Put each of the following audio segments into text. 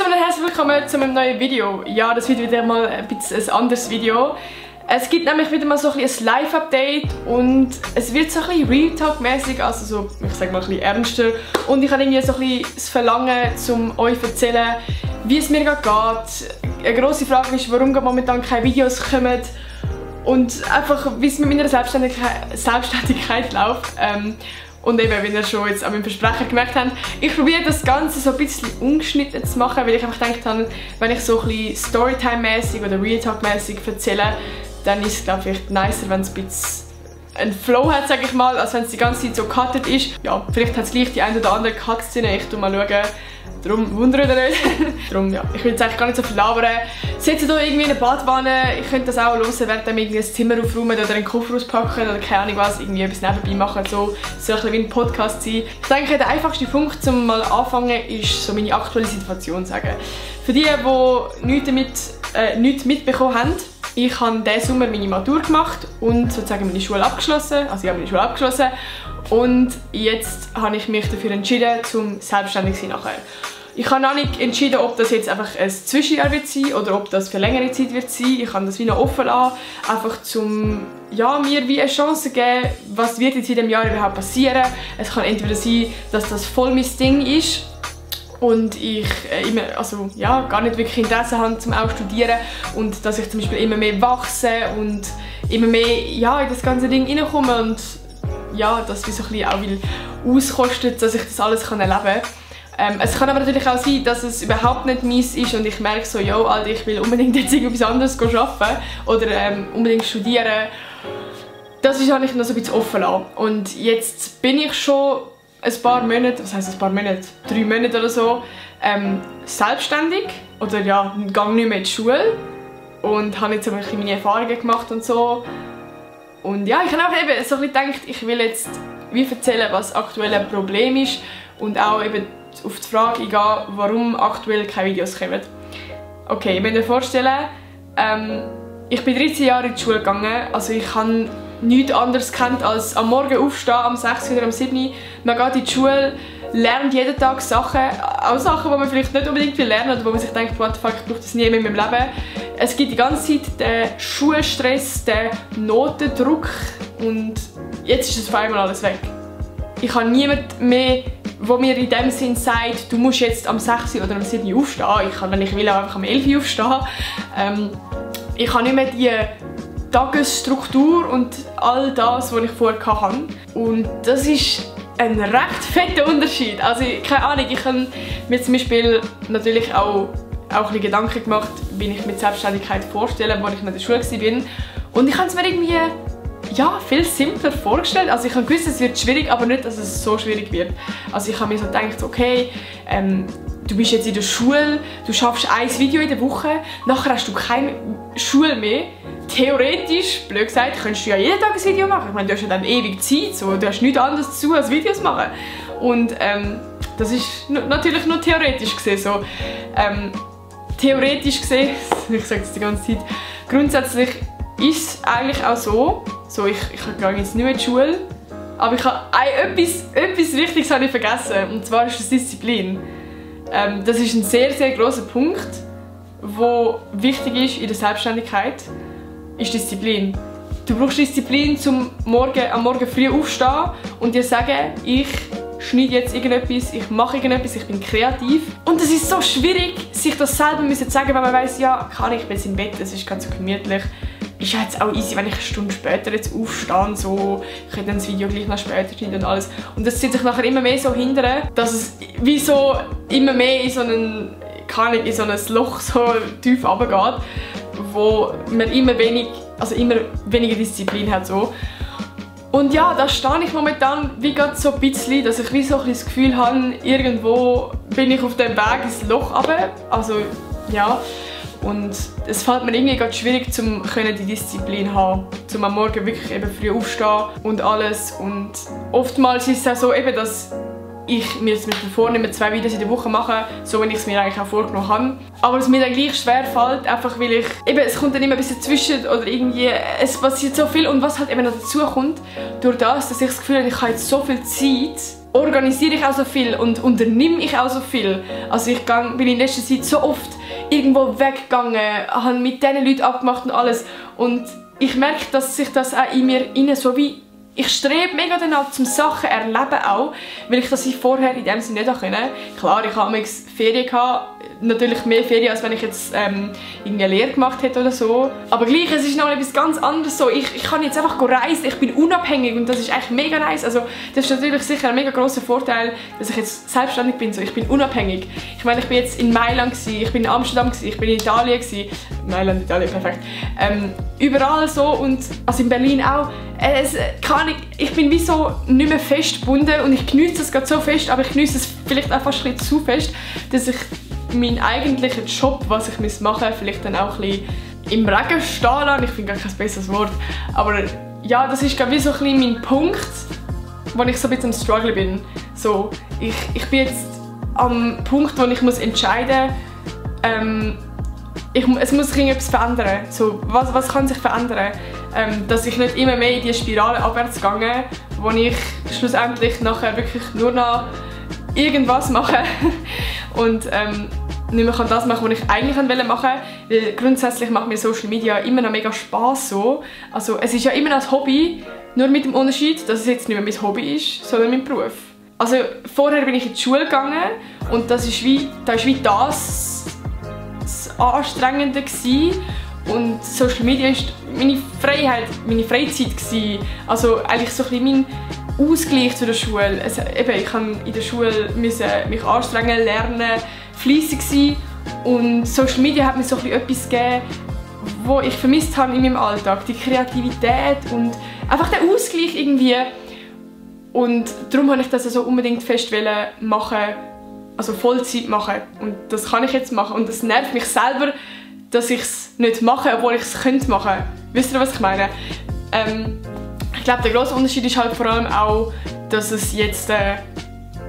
zusammen und herzlich willkommen zu meinem neuen Video. Ja, das wird wieder mal ein bisschen ein anderes Video. Es gibt nämlich wieder mal so ein Live-Update und es wird so ein bisschen Real Talk-mäßig, also so, ich sag mal ein bisschen ernster. Und ich habe irgendwie so ein bisschen das Verlangen, um euch zu erzählen, wie es mir gerade geht. Eine grosse Frage ist, warum momentan keine Videos kommen und einfach, wie es mit meiner Selbstständigkeit läuft. Und eben, wie ihr schon jetzt an meinem Versprechen gemerkt habt, ich probiere das Ganze so ein bisschen ungeschnitten zu machen, weil ich einfach gedacht habe, wenn ich so ein bisschen Storytime-mäßig oder Real Talk-mäßig erzähle, dann ist es, glaube ich, vielleicht nicer, wenn es ein bisschen einen Flow hat, sage ich mal, als wenn es die ganze Zeit so gecuttet ist. Ja, vielleicht hat es gleich die eine oder andere Cut-Szene, ich schaue mal. Darum wundert ihr nicht. Darum, ja, ich will jetzt eigentlich gar nicht so viel labern. Setzt hier irgendwie in eine Badwanne, ich könnte das auch hören, während ihr ein Zimmer aufräumen oder einen Koffer auspacken oder keine Ahnung was, irgendwie etwas nebenbei machen. So, es soll ein bisschen wie ein Podcast sein. Ich denke, der einfachste Punkt, um mal anfangen, ist so meine aktuelle Situation zu sagen. Für die nichts mitbekommen haben, ich habe diesen Sommer meine Matur gemacht und sozusagen meine Schule abgeschlossen. Also ich habe meine Schule abgeschlossen. Und jetzt habe ich mich dafür entschieden, zum selbstständig zu sein nachher. Ich habe noch nicht entschieden, ob das jetzt einfach ein Zwischenjahr wird sein oder ob das für längere Zeit wird sein. Ich kann das wie noch offen lassen, einfach zum mir wie eine Chance geben, was wird jetzt in diesem Jahr überhaupt passieren. Es kann entweder sein, dass das voll mein Ding ist und ich gar nicht wirklich Interesse habe zum auch studieren und dass ich zum Beispiel immer mehr wachse und immer mehr in das ganze Ding reinkomme und das wie so ein bisschen auch will auskostet, dass ich das alles erleben kann. Es kann aber natürlich auch sein, dass es überhaupt nicht meins ist und ich merke so, Alter, ich will unbedingt jetzt irgendwas anderes arbeiten oder unbedingt studieren. Das ist eigentlich noch so ein bisschen offen lassen. Und jetzt bin ich schon ein paar Monate, was heisst ein paar Monate? 3 Monate oder so, selbstständig oder gehe nicht mehr in die Schule und habe jetzt so ein bisschen meine Erfahrungen gemacht und so. Und ja, ich habe auch eben so ein bisschen gedacht, ich will jetzt wie erzählen, was aktuell ein Problem ist und auch eben auf die Frage eingehen, warum aktuell keine Videos kommen. Okay, ich muss mir vorstellen, ich bin 13 Jahre in die Schule gegangen, also ich habe nichts anderes gekannt als am Morgen aufstehen, am 6 oder am 7. Man geht in die Schule, lernt jeden Tag Sachen, auch Sachen, die man vielleicht nicht unbedingt will lernen oder wo man sich denkt, what the fuck, ich brauche das nie mehr in meinem Leben. Es gibt die ganze Zeit den Schulstress, den Notendruck und jetzt ist es auf einmal alles weg. Ich habe niemanden mehr, der mir in dem Sinn sagt, du musst jetzt am 6 oder am 7 aufstehen. Ich kann, wenn ich will, auch einfach am 11 aufstehen. Ich habe nicht mehr die Tagesstruktur und all das, was ich vorher hatte. Und das ist ein recht fetter Unterschied. Also, keine Ahnung, ich habe mir zum Beispiel natürlich auch ein bisschen Gedanken gemacht, wie ich mir Selbstständigkeit vorstelle, als ich noch in der Schule war. Und ich habe es mir irgendwie viel simpler vorgestellt. Also ich habe gewusst, es wird schwierig, aber nicht, dass es so schwierig wird. Also ich habe mir so gedacht, okay, du bist jetzt in der Schule, du schaffst ein Video in der Woche, nachher hast du keine Schule mehr. Theoretisch, blöd gesagt, könntest du ja jeden Tag ein Video machen. Ich meine, du hast ja dann ewig Zeit, so. Du hast nichts anderes zu tun, als Videos machen. Und das ist natürlich nur theoretisch gesehen so. Theoretisch gesehen, ich sage es die ganze Zeit, grundsätzlich ist es eigentlich auch so, ich gehe jetzt nicht mehr in die Schule, aber ich habe etwas Wichtiges habe ich vergessen, und zwar ist das Disziplin. Das ist ein sehr, sehr grosser Punkt, der wichtig ist in der Selbstständigkeit, ist Disziplin. Du brauchst Disziplin, um am Morgen früh aufzustehen und dir sagen, ich schneide jetzt irgendetwas, ich mache irgendetwas, ich bin kreativ. Und es ist so schwierig, sich das selber zu sagen, wenn man weiss, ich bin jetzt im Bett, es ist ganz so gemütlich. Ist ja jetzt auch easy, wenn ich eine Stunde später jetzt aufstehe und so, ich kann dann das Video gleich noch später schneiden und alles. Und das zieht sich nachher immer mehr so hindern, dass es wie so immer mehr in so ein Loch so tief runtergeht, wo man immer weniger Disziplin hat. So. Und ja, da stehe ich momentan wie gerade so ein bisschen, dass ich wie so ein das Gefühl habe, irgendwo bin ich auf dem Weg ins Loch runter. Also ja. Und es fällt mir irgendwie gerade schwierig, die Disziplin zu haben, um am Morgen wirklich eben früh aufstehen und alles. Und oftmals ist es auch so, dass ich mir zum Beispiel vornehme, 2 Videos in der Woche machen, so wie ich es mir eigentlich auch vorgenommen habe. Aber es mir dann gleich schwer fällt, einfach weil es kommt dann immer ein bisschen dazwischen oder irgendwie, es passiert so viel. Und was halt eben noch dazu kommt, durch das, dass ich das Gefühl habe, ich habe jetzt so viel Zeit, organisiere ich auch so viel und unternehme ich auch so viel. Also ich bin in letzter Zeit so oft irgendwo weggegangen, habe mit diesen Leuten abgemacht und alles. Und ich merke, dass sich das auch in mir innen so wie... Ich strebe mega danach zum Sachen erleben auch, weil ich das vorher in dem Sinne nicht konnte. Klar, ich hatte Ferien gehabt, natürlich mehr Ferien, als wenn ich jetzt eine Lehre gemacht hätte oder so. Aber gleich, es ist noch etwas ganz anderes so. Ich kann jetzt einfach reisen, ich bin unabhängig und das ist eigentlich mega nice. Also das ist natürlich sicher ein mega grosser Vorteil, dass ich jetzt selbstständig bin. So, ich bin unabhängig. Ich meine, ich bin jetzt in Mailand gewesen, ich bin in Amsterdam gewesen, ich bin in Italien gewesen. Mailand, Italien, perfekt. Überall so und also in Berlin auch. Ich bin wie so nicht mehr festgebunden und ich genieße es gerade so fest, aber ich genieße es vielleicht auch fast ein bisschen zu fest, dass ich meinen eigentlichen Job, was ich machen muss, vielleicht dann auch ein bisschen im Regen stehen lasse. Ich finde gar kein besseres Wort. Aber ja, das ist glaube ich so ein bisschen mein Punkt, wo ich so ein bisschen am Struggle bin. So, ich bin jetzt am Punkt, wo ich muss entscheiden muss, es muss sich etwas verändern. So, was kann sich verändern? Dass ich nicht immer mehr in die Spirale abwärts gehe, wo ich schlussendlich nachher wirklich nur noch irgendwas mache und nicht mehr das machen, was ich eigentlich machen wollte. Weil grundsätzlich macht mir Social Media immer noch mega Spass so. Also es ist ja immer noch ein Hobby, nur mit dem Unterschied, dass es jetzt nicht mehr mein Hobby ist, sondern mein Beruf. Also vorher bin ich in die Schule gegangen und das Anstrengende gewesen. Und Social Media war meine Freiheit, meine Freizeit gewesen. Also eigentlich so ein bisschen mein Ausgleich zu der Schule. Also, eben, ich musste in der Schule mich anstrengen, lernen, fleissig sein. Und Social Media hat mir so ein etwas gegeben, was ich vermisst habe in meinem Alltag. Die Kreativität und einfach der Ausgleich irgendwie. Und darum wollte ich das also unbedingt fest machen, also Vollzeit machen. Und das kann ich jetzt machen. Und das nervt mich selber, dass ich es nicht mache, obwohl ich es machen könnte. Wisst ihr, was ich meine? Ich glaube, der grosse Unterschied ist halt vor allem auch, dass es jetzt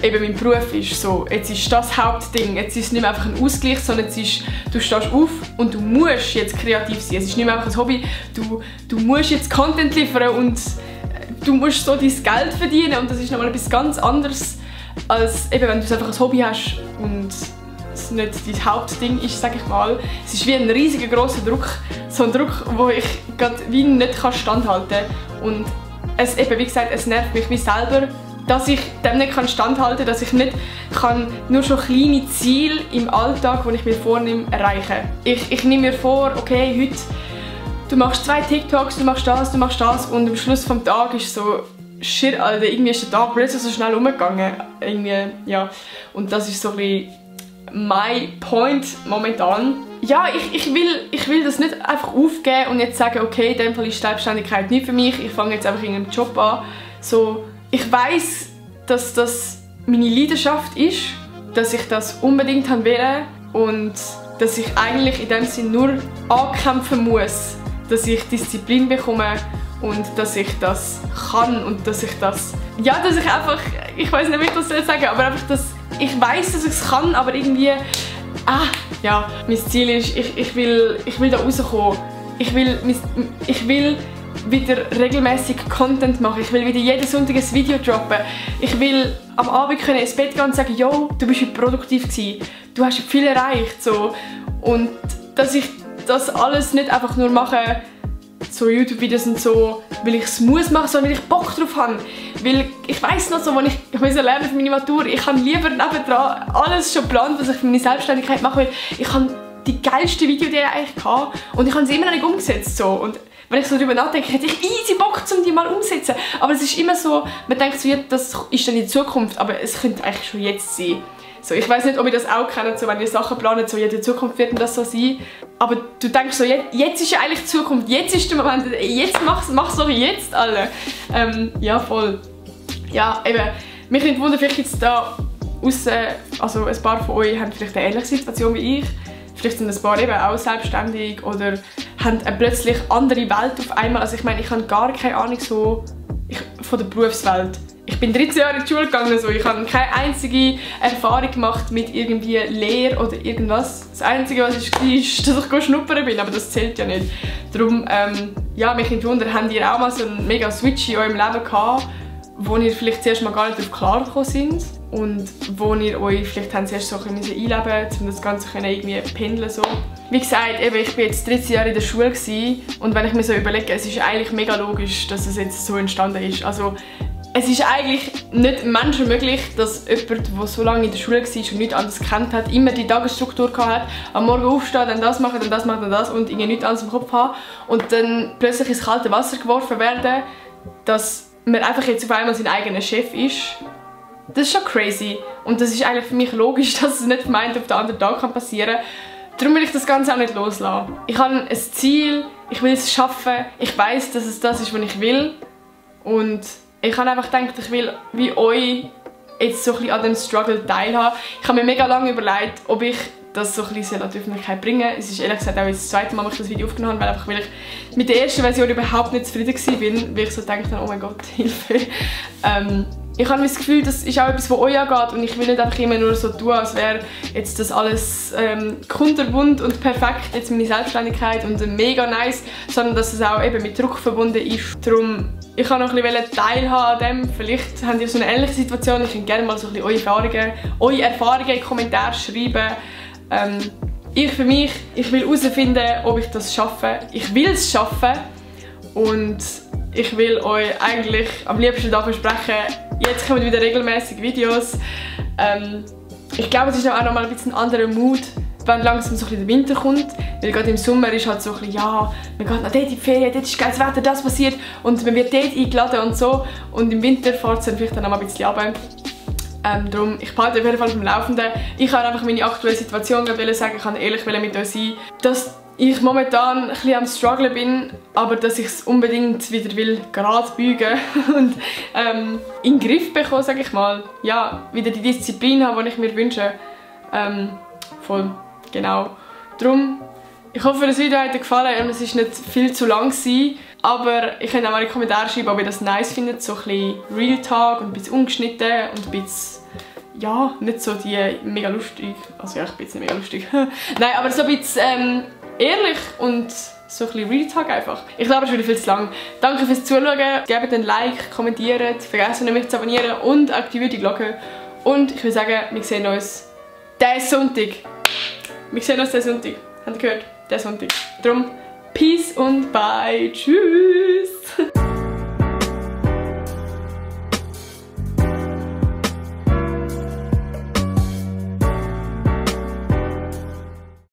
eben mein Beruf ist. So, jetzt ist das Hauptding. Jetzt ist es nicht mehr einfach ein Ausgleich, sondern jetzt ist, du stehst auf und du musst jetzt kreativ sein. Es ist nicht mehr einfach ein Hobby. Du musst jetzt Content liefern und du musst so dein Geld verdienen. Und das ist nochmal etwas ganz anderes, als eben, wenn du es einfach als Hobby hast und es nicht dein Hauptding ist, sage ich mal. Es ist wie ein riesiger grosser Druck. So ein Druck, wo ich gerade wie nicht standhalten kann. Und es, eben, wie gesagt, es nervt mich wie selber, dass ich dem nicht standhalten kann, dass ich nicht nur schon kleine Ziele im Alltag, die ich mir vornehme, erreichen kann. Ich nehme mir vor, okay, heute du machst 2 TikToks, du machst das und am Schluss des Tages ist so shit, Alter, irgendwie ist der Tag plötzlich so schnell umgegangen. Irgendwie, ja. Und das ist so ein bisschen mein Point momentan. Ja, ich will das nicht einfach aufgeben und jetzt sagen, okay, in dem Fall ist Selbstständigkeit nicht für mich, ich fange jetzt einfach in einem Job an. So, ich weiss, dass das meine Leidenschaft ist, dass ich das unbedingt will und dass ich eigentlich in dem Sinne nur ankämpfen muss, dass ich Disziplin bekomme und dass ich das kann und dass ich das... Ja, dass ich einfach... Ich weiß nicht, wie ich das sagen soll, aber einfach, dass ich weiss, dass ich es kann, aber irgendwie... ja, mein Ziel ist, ich will da rauskommen. Ich will wieder regelmäßig Content machen. Ich will wieder jeden Sonntag ein Video droppen. Ich will am Abend ins Bett gehen und sagen, yo, du bist heute produktiv gewesen. Du hast viel erreicht. So. Und dass ich das alles nicht einfach nur mache, so YouTube-Videos und so, weil ich es muss machen, sondern weil ich Bock drauf habe. Weil ich weiss noch so, als ich lernen für meine Matur, ich habe lieber nebendran alles schon geplant, was ich für meine Selbstständigkeit mache, weil ich habe die geilste Videoidee eigentlich gehabt und ich habe sie immer noch nicht umgesetzt. So. Und wenn ich so darüber nachdenke, hätte ich easy Bock, um die mal umzusetzen. Aber es ist immer so, man denkt so, ja, das ist dann in Zukunft, aber es könnte eigentlich schon jetzt sein. So, ich weiß nicht, ob ihr das auch kennt, so, wenn ihr Sachen planet, so, ja, in Zukunft wird das so sein. Aber du denkst so, jetzt ist ja eigentlich die Zukunft, jetzt ist der Moment, jetzt mach's doch jetzt alle. Ja, voll. Ja, eben, mich nicht wundern, vielleicht jetzt da aussen, also ein paar von euch haben vielleicht eine ähnliche Situation wie ich. Vielleicht sind ein paar eben auch selbstständig oder haben eine plötzlich andere Welt auf einmal. Also ich meine, ich habe gar keine Ahnung so von der Berufswelt. Ich bin 13 Jahre in die Schule gegangen, so. Ich habe keine einzige Erfahrung gemacht mit irgendwie Lehre oder irgendwas. Das Einzige, was ich war, ist, dass ich schnuppern bin, aber das zählt ja nicht. Darum, ja, mich nicht wundern, habt ihr auch mal so einen mega Switch in eurem Leben gehabt, wo ihr vielleicht zuerst mal gar nicht darauf klar gekommen sind und wo ihr euch vielleicht zuerst so ein bisschen einleben müsst, um das Ganze irgendwie pendeln so. Wie gesagt, eben, ich war jetzt 13 Jahre in der Schule und wenn ich mir so überlege, es ist eigentlich mega logisch, dass es jetzt so entstanden ist. Also, es ist eigentlich nicht menschenmöglich, dass jemand, der so lange in der Schule war und nichts anderes gekannt hat, immer die Tagesstruktur hat, am Morgen aufstehen, dann das machen, dann das machen, dann das und irgendwie nichts anderes im Kopf haben und dann plötzlich ins kalte Wasser geworfen werden, dass man einfach jetzt auf einmal sein eigener Chef ist. Das ist schon crazy und das ist eigentlich für mich logisch, dass es nicht vermeint auf den anderen Tag passieren kann. Darum will ich das Ganze auch nicht loslassen. Ich habe ein Ziel, ich will es schaffen, ich weiss, dass es das ist, was ich will und ich habe einfach gedacht, ich will wie euch jetzt so ein bisschen an dem Struggle teilhaben. Ich habe mir mega lange überlegt, ob ich das so ein bisschen an die Öffentlichkeit bringen soll. Es ist ehrlich gesagt auch das zweite Mal, dass ich das Video aufgenommen habe, weil ich mit der ersten Version überhaupt nicht zufrieden war, weil ich so gedacht habe, oh mein Gott, Hilfe. Ich habe das Gefühl, das ist auch etwas, was euch angeht und ich will nicht einfach immer nur so tun, als wäre jetzt das alles kunterbunt und perfekt, jetzt meine Selbstständigkeit und mega nice, sondern dass es auch eben mit Druck verbunden ist. Darum, ich wollte noch ein bisschen teilhaben an dem. Vielleicht habt ihr so eine ähnliche Situation, ich könnt gerne mal so ein bisschen eure Erfahrungen in die Kommentare schreiben. Ich für mich, ich will herausfinden, ob ich das schaffe. Ich will es schaffen und ich will euch eigentlich am liebsten davon sprechen, jetzt kommen wieder regelmäßig Videos. Ich glaube, es ist auch noch mal ein bisschen ein anderer Mood, wenn langsam so ein bisschen der Winter kommt. Weil gerade im Sommer ist halt so ein bisschen, ja, man geht noch dort in die Ferien, dort ist geiles Wetter, das passiert und man wird dort eingeladen und so. Und im Winter fährt es dann vielleicht dann noch mal ein bisschen runter. Darum, ich behalte auf jeden Fall vom Laufenden. Ich kann einfach meine aktuelle Situation sagen, ich kann ehrlich mit euch sein, dass ich momentan ein bisschen am Struggle bin, aber dass ich es unbedingt wieder will gerade biegen und in den Griff bekommen, sage ich mal. Ja, wieder die Disziplin haben, die ich mir wünsche. Voll, genau. Darum, ich hoffe, das Video hat euch gefallen und es war nicht viel zu lang gewesen, aber ihr könnt auch mal in die Kommentare schreiben, ob ihr das nice findet, so ein bisschen Real Talk und ein bisschen ungeschnitten und ein bisschen, ja, nicht so die mega lustig, also ja, ich bin jetzt nicht mega lustig, nein, aber so ein bisschen ehrlich und so ein bisschen Real Talk einfach. Ich glaube, es ist wieder viel zu lang. Danke fürs Zuschauen, gebt ein Like, kommentiert, vergesst nicht, mich zu abonnieren und aktiviert die Glocke. Und ich würde sagen, wir sehen uns diesen Sonntag. Wir sehen uns diesen Sonntag. Habt ihr gehört? Diesen Sonntag. Darum, Peace und bye. Tschüss.